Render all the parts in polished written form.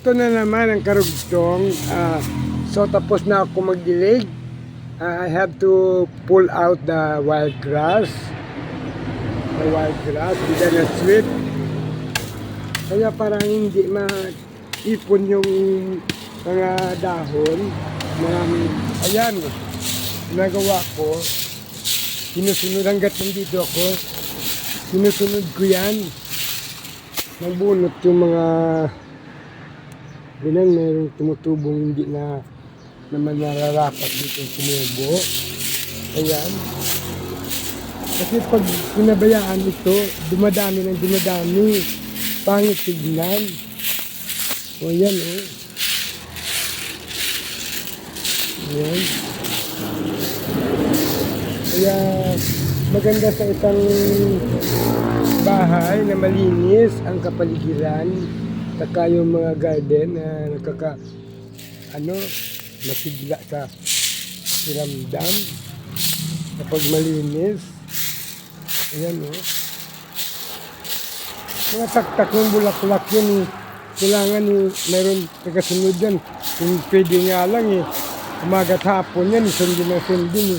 Ito na naman ang karugtong. So tapos na ako magdilig. I have to pull out the wild grass. The wild grass with a sweep. Kaya parang hindi maipon yung mga dahon. Marami. Ayan. Ginagawa ko. Sinusunod hanggat nandito ako. Sinusunod ko yan. Nagbunot yung mga ganun, mayroong tumutubong hindi na naman nararapat dito tumubo. Ayan. Kasi pag pinabayaan ito, dumadami ng dumadami. Pangit tignan. O yan o. Ayan. Kaya maganda sa isang bahay na malinis ang kapaligiran. Saka yung mga garden na masigla sa siramdam kapag malinis. Ayan o. Mga taktak ng bulaklak yun. Kailangan mayroon nakasunod yan. Kung pwede nga lang umaga at hapon yan. Sundin na sundin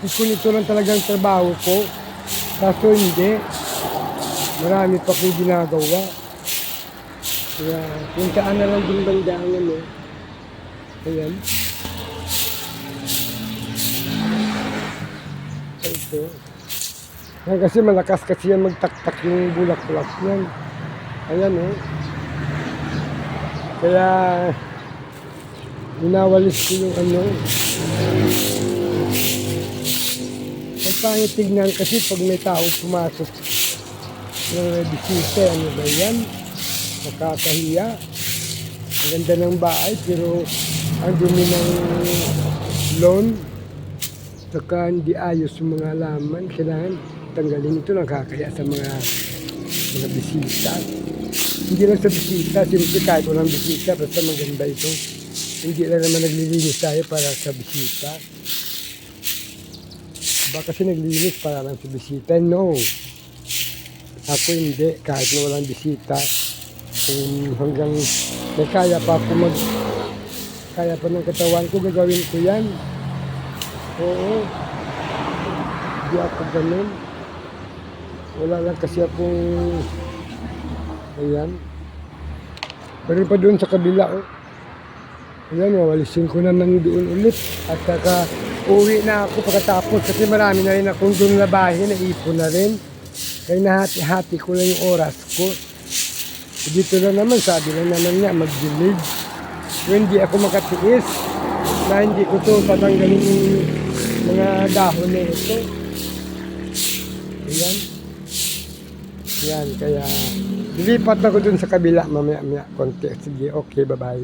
Kung ito lang talagang trabaho ko. Kaso hindi. Marami pa kong ginagawa. Kaya kung saan na lang din bandangan Ayan. Ito. Kasi malakas kasi yan magtaktak yung bulaklak yan. Ayan Kaya winawalis ko yung Ang pangit tignan kasi pag may taong pumasok ng bisita, ba yan? Nakakahiya. Ang ganda ng bahay pero ang dumi ng lawn. Saka hindi ayos yung mga halaman. Kailangan tanggalin ito. Nakakaya sa mga bisita. Hindi lang sa bisita. Siyempre kahit walang bisita basta maganda ito. Hindi lang naman naglilinis tayo para sa bisita. Baka kasi naglilinis para lang sa bisita. No. Ako hindi. Kahit na walang bisita. Hanggang may kaya pa ako kaya pa ng katawan ko, gagawin ko yan. Oo. Hindi ako ganun. Wala lang kasi akong ayan. Pero pa doon sa kabila ayan, wawalisin ko naman doon ulit. At saka uwi na ako pagkatapos kasi marami na rin akong doon na bahay na ipon na rin. Kaya nahati-hati ko lang yung oras ko. Dito lang naman, sabi lang naman niya, magdilig. Kung hindi ako makatiis, na hindi ko ito tatanggalin yung mga dahon na ito. Ayan. Ayan, kaya lilipat ako dun sa kabila mamaya-maya konti. Sige, okay, bye-bye.